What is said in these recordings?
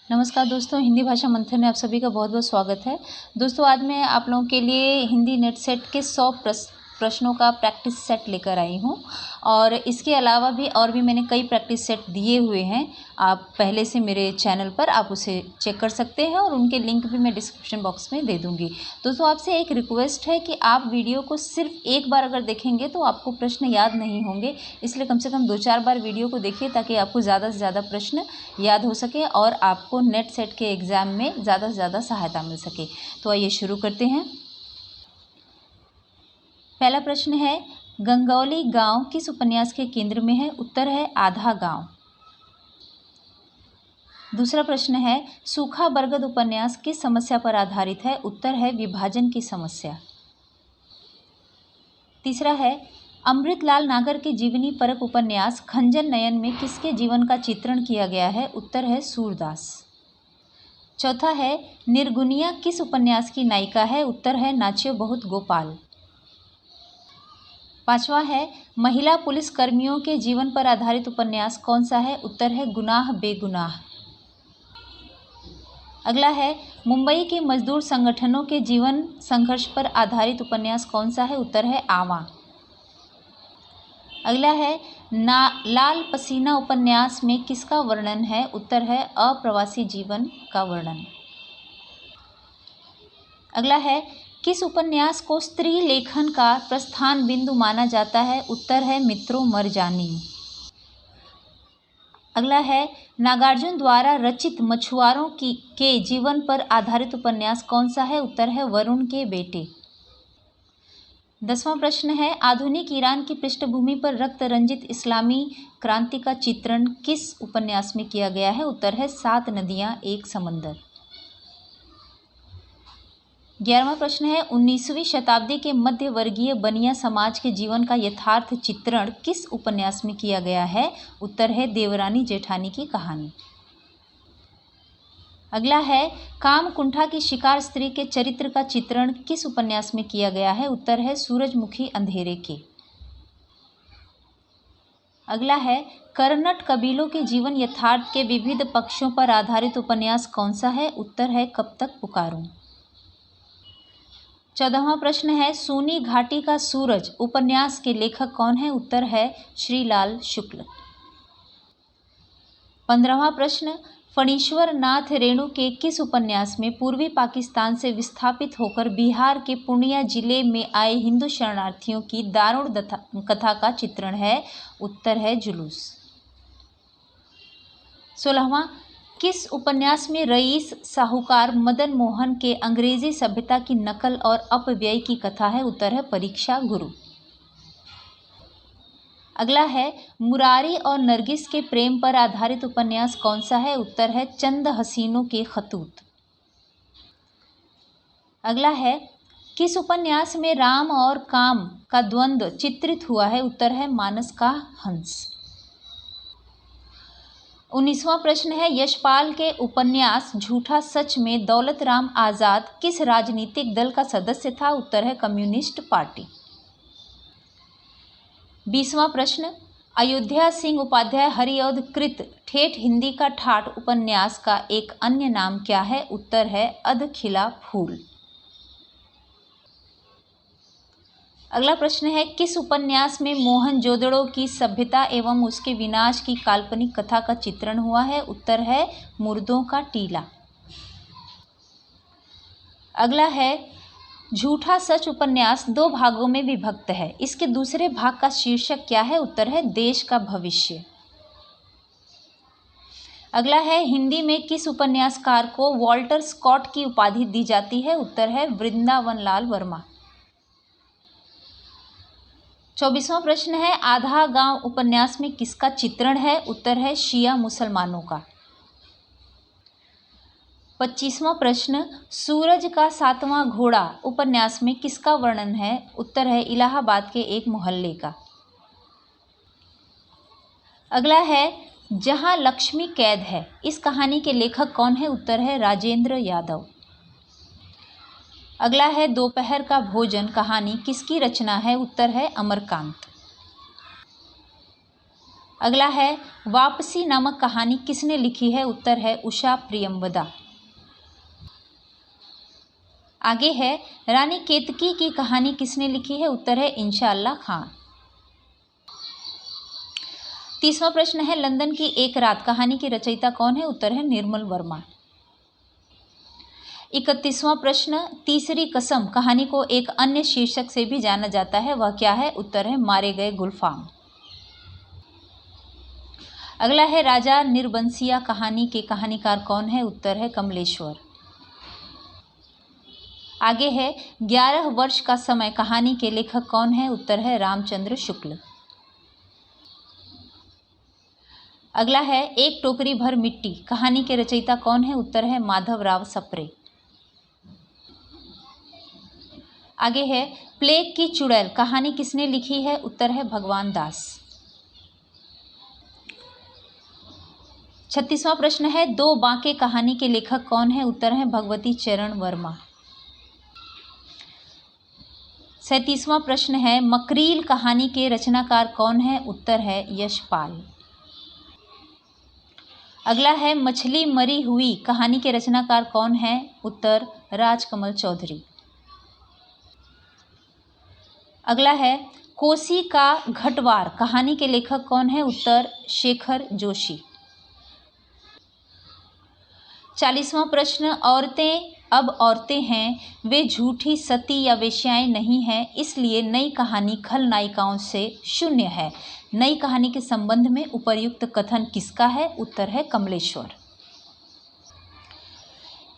नमस्कार दोस्तों, हिंदी भाषा मंथन में आप सभी का बहुत बहुत स्वागत है। दोस्तों, आज मैं आप लोगों के लिए हिंदी नेट सेट के 100 प्रश्नों का प्रैक्टिस सेट लेकर आई हूँ और इसके अलावा भी मैंने कई प्रैक्टिस सेट दिए हुए हैं। आप पहले से मेरे चैनल पर आप उसे चेक कर सकते हैं और उनके लिंक भी मैं डिस्क्रिप्शन बॉक्स में दे दूँगी। दोस्तों, आपसे एक रिक्वेस्ट है कि आप वीडियो को सिर्फ एक बार अगर देखेंगे तो आपको प्रश्न याद नहीं होंगे, इसलिए कम से कम 2-4 बार वीडियो को देखिए ताकि आपको ज़्यादा से ज़्यादा प्रश्न याद हो सके और आपको नेट सेट के एग्ज़ाम में ज़्यादा से ज़्यादा सहायता मिल सके। तो आइए शुरू करते हैं। पहला प्रश्न है, गंगौली गांव किस उपन्यास के केंद्र में है? उत्तर है आधा गांव। दूसरा प्रश्न है, सूखा बरगद उपन्यास किस समस्या पर आधारित है? उत्तर है विभाजन की समस्या। तीसरा है, अमृतलाल नागर के जीवनी परक उपन्यास खंजन नयन में किसके जीवन का चित्रण किया गया है? उत्तर है सूरदास। चौथा है, निर्गुनिया किस उपन्यास की नायिका है? उत्तर है नाच्यो बहुत गोपाल। पांचवा है, महिला पुलिस कर्मियों के जीवन पर आधारित उपन्यास कौन सा है? उत्तर है गुनाह बेगुनाह। अगला है, मुंबई के मजदूर संगठनों के जीवन संघर्ष पर आधारित उपन्यास कौन सा है? उत्तर है आवा। अगला है, लाल पसीना उपन्यास में किसका वर्णन है? उत्तर है अप्रवासी जीवन का वर्णन। अगला है, किस उपन्यास को स्त्री लेखन का प्रस्थान बिंदु माना जाता है? उत्तर है मित्रों मरजानी। अगला है, नागार्जुन द्वारा रचित मछुआरों के जीवन पर आधारित उपन्यास कौन सा है? उत्तर है वरुण के बेटे। 10वां प्रश्न है, आधुनिक ईरान की पृष्ठभूमि पर रक्त रंजित इस्लामी क्रांति का चित्रण किस उपन्यास में किया गया है? उत्तर है 7 नदियां एक समंदर। 11वां प्रश्न है, 19वीं शताब्दी के मध्य वर्गीय बनिया समाज के जीवन का यथार्थ चित्रण किस उपन्यास में किया गया है? उत्तर है देवरानी जेठानी की कहानी। अगला है, कामकुंठा की शिकार स्त्री के चरित्र का चित्रण किस उपन्यास में किया गया है? उत्तर है सूरजमुखी अंधेरे के। अगला है, कर्नट कबीलों के जीवन यथार्थ के विविध पक्षों पर आधारित उपन्यास कौन सा है? उत्तर है कब तक पुकारूं। 14वां प्रश्न है, सूनी घाटी का सूरज उपन्यास के लेखक कौन है? उत्तर है श्रीलाल शुक्ल। 15वां प्रश्न, फणीश्वर नाथ रेणु के किस उपन्यास में पूर्वी पाकिस्तान से विस्थापित होकर बिहार के पूर्णिया जिले में आए हिंदू शरणार्थियों की दारुण कथा का चित्रण है? उत्तर है जुलूस। 16वां, किस उपन्यास में रईस साहूकार मदन मोहन के अंग्रेजी सभ्यता की नकल और अपव्यय की कथा है? उत्तर है परीक्षा गुरु। अगला है, मुरारी और नरगिस के प्रेम पर आधारित उपन्यास कौन सा है? उत्तर है चंद हसीनों के खतूत। अगला है, किस उपन्यास में राम और काम का द्वंद्व चित्रित हुआ है? उत्तर है मानस का हंस। 19वां प्रश्न है, यशपाल के उपन्यास झूठा सच में दौलत राम आजाद किस राजनीतिक दल का सदस्य था? उत्तर है कम्युनिस्ट पार्टी। 20वां प्रश्न, अयोध्या सिंह उपाध्याय हरिऔध कृत ठेठ हिंदी का ठाठ उपन्यास का एक अन्य नाम क्या है? उत्तर है अध खिला फूल। अगला प्रश्न है, किस उपन्यास में मोहनजोदड़ो की सभ्यता एवं उसके विनाश की काल्पनिक कथा का चित्रण हुआ है? उत्तर है मुर्दों का टीला। अगला है, झूठा सच उपन्यास 2 भागों में विभक्त है, इसके दूसरे भाग का शीर्षक क्या है? उत्तर है देश का भविष्य। अगला है, हिंदी में किस उपन्यासकार को वॉल्टर स्कॉट की उपाधि दी जाती है? उत्तर है वृंदावन लाल वर्मा। 24वां प्रश्न है, आधा गांव उपन्यास में किसका चित्रण है? उत्तर है शिया मुसलमानों का। 25वां प्रश्न, सूरज का 7वां घोड़ा उपन्यास में किसका वर्णन है? उत्तर है इलाहाबाद के एक मोहल्ले का। अगला है, जहां लक्ष्मी कैद है इस कहानी के लेखक कौन है? उत्तर है राजेंद्र यादव। अगला है, दोपहर का भोजन कहानी किसकी रचना है? उत्तर है अमरकांत। अगला है वापसी नामक कहानी किसने लिखी है? उत्तर है उषा प्रियंवदा। आगे है रानी केतकी की कहानी किसने लिखी है? उत्तर है इंशाअल्लाह खान। 30वां प्रश्न है लंदन की एक रात कहानी की रचयिता कौन है? उत्तर है निर्मल वर्मा। 31वां प्रश्न तीसरी कसम कहानी को एक अन्य शीर्षक से भी जाना जाता है, वह क्या है? उत्तर है मारे गए गुलफाम। अगला है राजा निर्बंसिया कहानी के कहानीकार कौन है? उत्तर है कमलेश्वर। आगे है 11 वर्ष का समय कहानी के लेखक कौन है? उत्तर है रामचंद्र शुक्ल। अगला है एक टोकरी भर मिट्टी कहानी के रचयिता कौन है? उत्तर है माधवराव सप्रे। आगे है प्लेग की चुड़ैल कहानी किसने लिखी है? उत्तर है भगवान दास। 36वां प्रश्न है दो बांके कहानी के लेखक कौन है? उत्तर है भगवती चरण वर्मा। 37वां प्रश्न है मकरील कहानी के रचनाकार कौन है? उत्तर है यशपाल। अगला है मछली मरी हुई कहानी के रचनाकार कौन है? उत्तर राजकमल चौधरी। अगला है कोसी का घटवार कहानी के लेखक कौन है? उत्तर शेखर जोशी। 40वां प्रश्न औरतें अब औरतें हैं, वे झूठी सती या वेश्याएं नहीं हैं, इसलिए नई कहानी खलनायिकाओं से शून्य है। नई कहानी के संबंध में उपर्युक्त कथन किसका है? उत्तर है कमलेश्वर।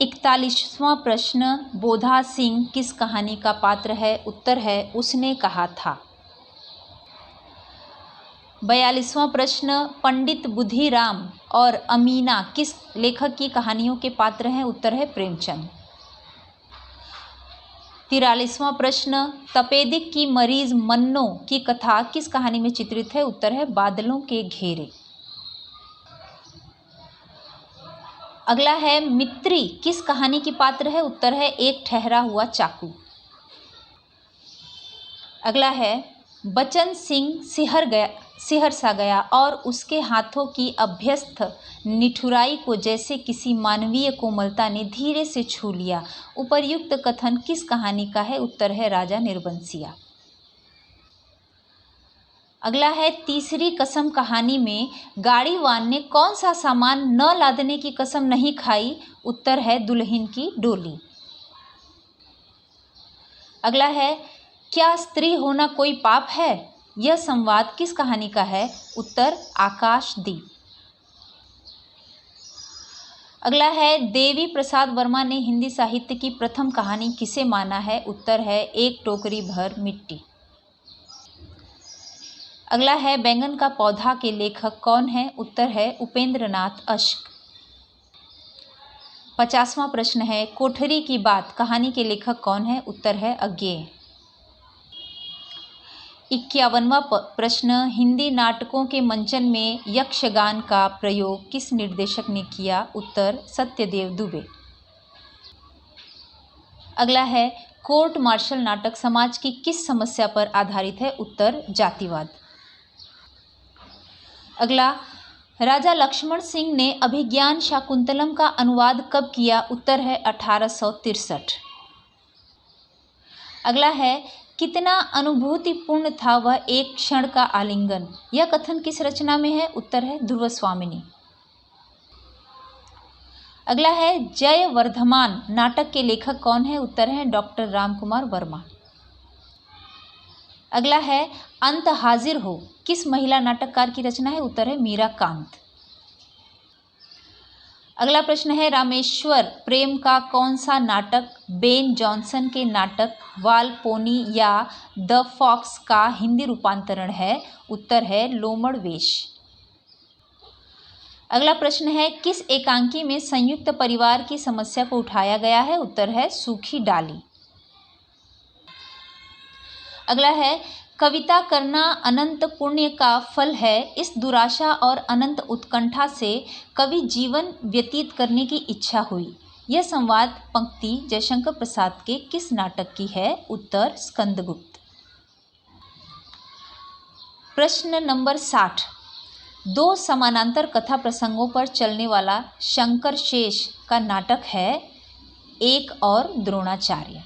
41वां प्रश्न बोधा सिंह किस कहानी का पात्र है? उत्तर है उसने कहा था। 42वां प्रश्न पंडित बुधिराम और अमीना किस लेखक की कहानियों के पात्र हैं? उत्तर है प्रेमचंद। 43वां प्रश्न तपेदिक की मरीज मन्नो की कथा किस कहानी में चित्रित है? उत्तर है बादलों के घेरे। अगला है मित्री किस कहानी की पात्र है? उत्तर है एक ठहरा हुआ चाकू। अगला है बचन सिंह सिहर सा गया और उसके हाथों की अभ्यस्त निठुराई को जैसे किसी मानवीय कोमलता ने धीरे से छू लिया। उपर्युक्त कथन किस कहानी का है? उत्तर है राजा निर्बंसिया। अगला है तीसरी कसम कहानी में गाड़ीवान ने कौन सा सामान न लादने की कसम नहीं खाई? उत्तर है दुल्हन की डोली। अगला है क्या स्त्री होना कोई पाप है? यह संवाद किस कहानी का है? उत्तर आकाशदीप। अगला है देवी प्रसाद वर्मा ने हिंदी साहित्य की प्रथम कहानी किसे माना है? उत्तर है एक टोकरी भर मिट्टी। अगला है बैंगन का पौधा के लेखक कौन है? उत्तर है उपेंद्रनाथ अश्क। 50वां प्रश्न है कोठरी की बात कहानी के लेखक कौन है? उत्तर है अज्ञेय। 51वां प्रश्न हिंदी नाटकों के मंचन में यक्षगान का प्रयोग किस निर्देशक ने किया? उत्तर सत्यदेव दुबे। अगला है कोर्ट मार्शल नाटक समाज की किस समस्या पर आधारित है? उत्तर जातिवाद। अगला राजा लक्ष्मण सिंह ने अभिज्ञान शाकुंतलम का अनुवाद कब किया? उत्तर है 1863। अगला है कितना अनुभूतिपूर्ण था वह एक क्षण का आलिंगन, यह कथन किस रचना में है? उत्तर है ध्रुव स्वामिनी। अगला है जय वर्धमान नाटक के लेखक कौन है? उत्तर है डॉक्टर रामकुमार वर्मा। अगला है अंत हाजिर हो किस महिला नाटककार की रचना है? उत्तर है मीरा कांत। अगला प्रश्न है रामेश्वर प्रेम का कौन सा नाटक बेन जॉनसन के नाटक वालपोनी या द फॉक्स का हिंदी रूपांतरण है? उत्तर है लोमड़ वेश। अगला प्रश्न है किस एकांकी में संयुक्त परिवार की समस्या को उठाया गया है? उत्तर है सूखी डाली। अगला है कविता करना अनंत पुण्य का फल है, इस दुराशा और अनंत उत्कंठा से कवि जीवन व्यतीत करने की इच्छा हुई। यह संवाद पंक्ति जयशंकर प्रसाद के किस नाटक की है? उत्तर स्कंदगुप्त। प्रश्न नंबर 60 दो समानांतर कथा प्रसंगों पर चलने वाला शंकर शेष का नाटक है एक और द्रोणाचार्य।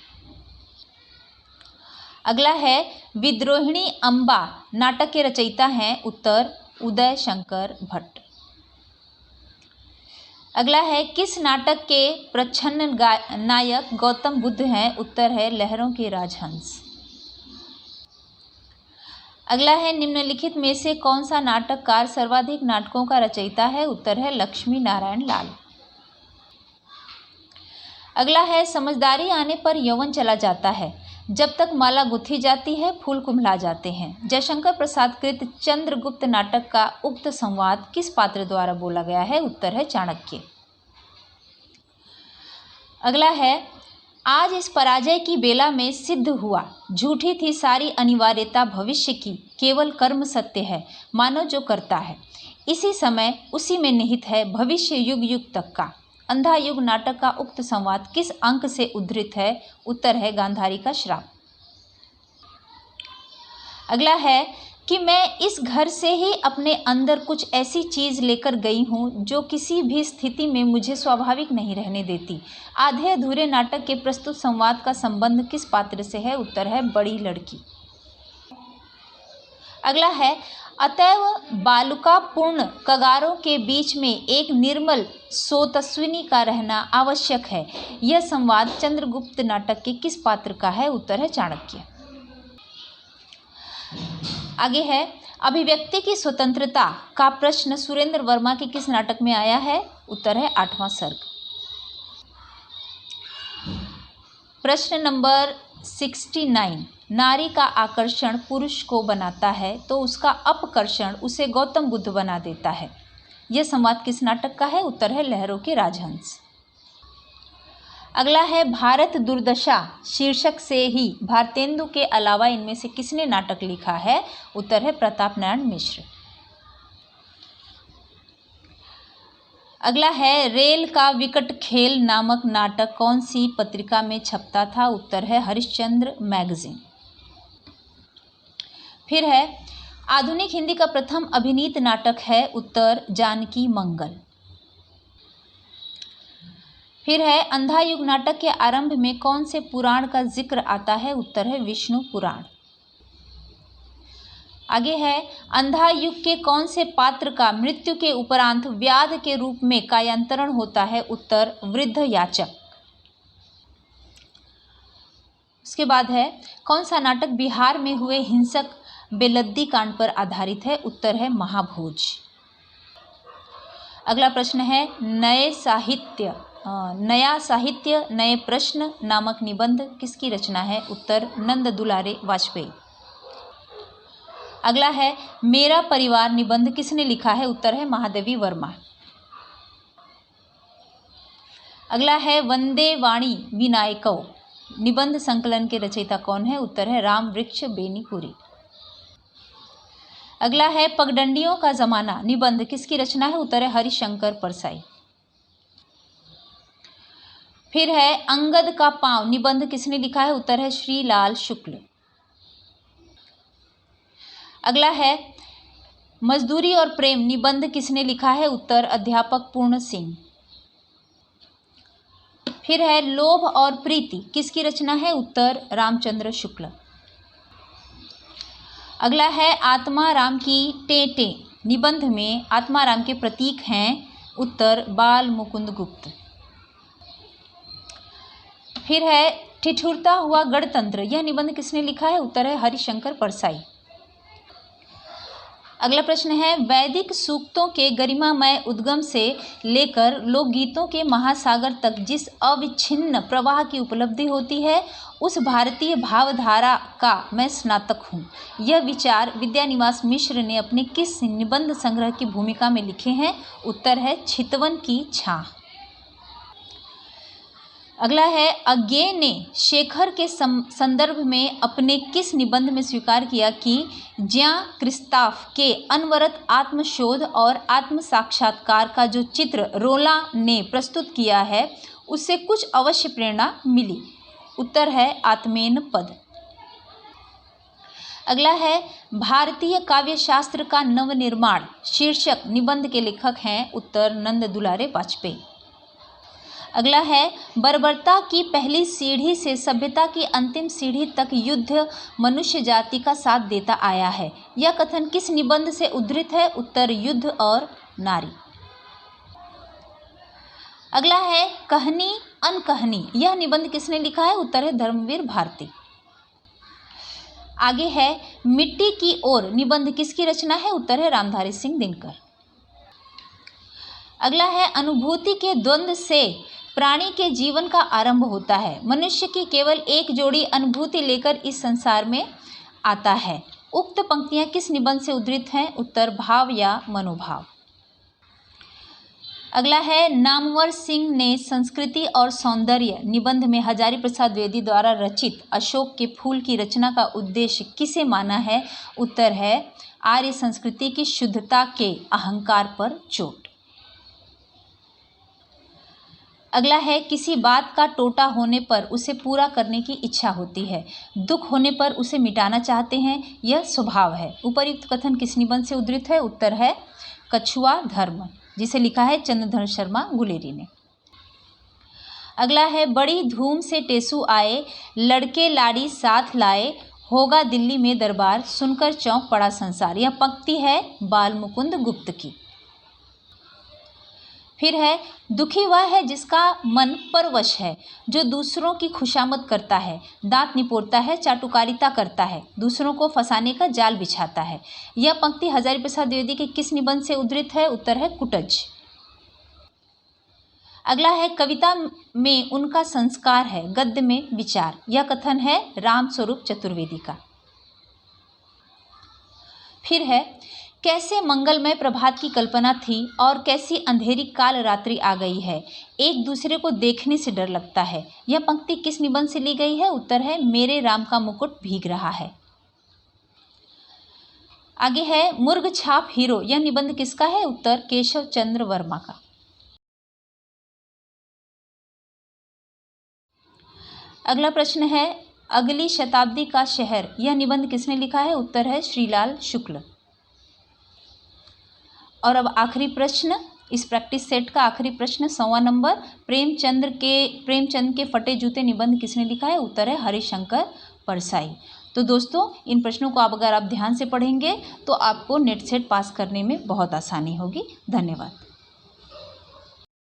अगला है विद्रोहिणी अम्बा नाटक के रचयिता हैं, उत्तर उदय शंकर भट्ट। अगला है किस नाटक के प्रच्छन्न नायक गौतम बुद्ध हैं, उत्तर है लहरों के राजहंस। अगला है निम्नलिखित में से कौन सा नाटककार सर्वाधिक नाटकों का रचयिता है, उत्तर है लक्ष्मी नारायण लाल। अगला है समझदारी आने पर यौवन चला जाता है, जब तक माला गुथी जाती है फूल कुम्हला जाते हैं। जयशंकर प्रसाद कृत चंद्रगुप्त नाटक का उक्त संवाद किस पात्र द्वारा बोला गया है, उत्तर है चाणक्य। अगला है आज इस पराजय की बेला में सिद्ध हुआ, झूठी थी सारी अनिवार्यता भविष्य की, केवल कर्म सत्य है, मानव जो करता है इसी समय उसी में निहित है भविष्य युग युग तक का। अंधा युग नाटक का उक्त संवाद किस अंक से उद्धृत है, उत्तर है गांधारी का श्राप। अगला है कि मैं इस घर से ही अपने अंदर कुछ ऐसी चीज लेकर गई हूँ जो किसी भी स्थिति में मुझे स्वाभाविक नहीं रहने देती। आधे अधूरे नाटक के प्रस्तुत संवाद का संबंध किस पात्र से है, उत्तर है बड़ी लड़की। अगला है अतएव बालुकापूर्ण कगारों के बीच में एक निर्मल सोतस्विनी का रहना आवश्यक है। यह संवाद चंद्रगुप्त नाटक के किस पात्र का है, उत्तर है चाणक्य। आगे है अभिव्यक्ति की स्वतंत्रता का प्रश्न सुरेंद्र वर्मा के किस नाटक में आया है, उत्तर है 8वां सर्ग। प्रश्न नंबर 69 नारी का आकर्षण पुरुष को बनाता है तो उसका अपकर्षण उसे गौतम बुद्ध बना देता है। यह संवाद किस नाटक का है, उत्तर है लहरों के राजहंस। अगला है भारत दुर्दशा शीर्षक से ही भारतेंदु के अलावा इनमें से किसने नाटक लिखा है, उत्तर है प्रताप नारायण मिश्र। अगला है रेल का विकट खेल नामक नाटक कौन सी पत्रिका में छपता था, उत्तर है हरिश्चंद्र मैगजीन। फिर है आधुनिक हिंदी का प्रथम अभिनीत नाटक है, उत्तर जानकी मंगल। फिर है अंधा युग नाटक के आरंभ में कौन से पुराण का जिक्र आता है, उत्तर है विष्णु पुराण। आगे है अंधा युग के कौन से पात्र का मृत्यु के उपरांत व्याध के रूप में कायांतरण होता है, उत्तर वृद्ध याचक। उसके बाद है कौन सा नाटक बिहार में हुए हिंसक बेलद्दी कांड पर आधारित है, उत्तर है महाभोज। अगला प्रश्न है नया साहित्य नए प्रश्न नामक निबंध किसकी रचना है, उत्तर नंद दुलारे वाजपेयी। अगला है मेरा परिवार निबंध किसने लिखा है, उत्तर है महादेवी वर्मा। अगला है वंदे वाणी विनायको निबंध संकलन के रचयिता कौन है, उत्तर है राम वृक्ष बेनीपुरी। अगला है पगडंडियों का जमाना निबंध किसकी रचना है, उत्तर है हरिशंकर परसाई। फिर है अंगद का पांव निबंध किसने लिखा है, उत्तर है श्रीलाल शुक्ल। अगला है मजदूरी और प्रेम निबंध किसने लिखा है, उत्तर अध्यापक पूर्ण सिंह। फिर है लोभ और प्रीति किसकी रचना है, उत्तर रामचंद्र शुक्ल। अगला है आत्मा राम की टेटे निबंध में आत्मा राम के प्रतीक हैं, उत्तर बाल मुकुंद गुप्त। फिर है ठिठुरता हुआ गणतंत्र यह निबंध किसने लिखा है, उत्तर है हरिशंकर परसाई। अगला प्रश्न है वैदिक सूक्तों के गरिमामय उद्गम से लेकर लोकगीतों के महासागर तक जिस अविच्छिन्न प्रवाह की उपलब्धि होती है उस भारतीय भावधारा का मैं स्नातक हूँ। यह विचार विद्यानिवास मिश्र ने अपने किस निबंध संग्रह की भूमिका में लिखे हैं, उत्तर है चितवन की छाह। अगला है अज्ञे ने शेखर के संदर्भ में अपने किस निबंध में स्वीकार किया कि ज्यां क्रिस्ताफ के अनवरत आत्मशोध और आत्म साक्षात्कार का जो चित्र रोला ने प्रस्तुत किया है उससे कुछ अवश्य प्रेरणा मिली, उत्तर है आत्मेन पद। अगला है भारतीय काव्य शास्त्र का नवनिर्माण शीर्षक निबंध के लेखक हैं, उत्तर नंद दुलारे वाजपेयी। अगला है बर्बरता की पहली सीढ़ी से सभ्यता की अंतिम सीढ़ी तक युद्ध मनुष्य जाति का साथ देता आया है। यह कथन किस निबंध से उद्धृत है, उत्तर युद्ध और नारी। अगला है कहनी अनकहनी, यह निबंध किसने लिखा है, उत्तर है धर्मवीर भारती। आगे है मिट्टी की ओर निबंध किसकी रचना है, उत्तर है रामधारी सिंह दिनकर। अगला है अनुभूति के द्वंद्व से प्राणी के जीवन का आरंभ होता है। मनुष्य की केवल एक जोड़ी अनुभूति लेकर इस संसार में आता है। उक्त पंक्तियां किस निबंध से उद्धृत हैं, उत्तर भाव या मनोभाव। अगला है नामवर सिंह ने संस्कृति और सौंदर्य निबंध में हजारी प्रसाद द्विवेदी द्वारा रचित अशोक के फूल की रचना का उद्देश्य किसे माना है, उत्तर है आर्य संस्कृति की शुद्धता के अहंकार पर चोट। अगला है किसी बात का टोटा होने पर उसे पूरा करने की इच्छा होती है, दुख होने पर उसे मिटाना चाहते हैं, यह स्वभाव है। उपर्युक्त कथन किस निबंध से उद्धृत है, उत्तर है कछुआ धर्म, जिसे लिखा है चंद्रधर शर्मा गुलेरी ने। अगला है बड़ी धूम से टेसू आए, लड़के लाड़ी साथ लाए, होगा दिल्ली में दरबार, सुनकर चौंक पड़ा संसार। यह पंक्ति है बाल मुकुंद गुप्त की। फिर है दुखी वह है जिसका मन परवश है, जो दूसरों की खुशामद करता है, दांत निपोड़ता है, चाटुकारिता करता है, दूसरों को फंसाने का जाल बिछाता है। यह पंक्ति हजारी प्रसाद द्विवेदी के किस निबंध से उद्धृत है, उत्तर है कुटज। अगला है कविता में उनका संस्कार है, गद्य में विचार। यह कथन है रामस्वरूप चतुर्वेदी का। फिर है कैसे मंगलमय प्रभात की कल्पना थी और कैसी अंधेरी काल रात्रि आ गई है, एक दूसरे को देखने से डर लगता है। यह पंक्ति किस निबंध से ली गई है, उत्तर है मेरे राम का मुकुट भीग रहा है। आगे है मुर्ग छाप हीरो, यह निबंध किसका है, उत्तर केशव चंद्र वर्मा का। अगला प्रश्न है अगली शताब्दी का शहर, यह निबंध किसने लिखा है, उत्तर है श्रीलाल शुक्ल। और अब आखिरी प्रश्न, इस प्रैक्टिस सेट का आखिरी प्रश्न 100वां नंबर, प्रेमचंद के फटे जूते निबंध किसने लिखा है, उत्तर है हरिशंकर परसाई। तो दोस्तों इन प्रश्नों को अगर आप ध्यान से पढ़ेंगे तो आपको नेट सेट पास करने में बहुत आसानी होगी। धन्यवाद।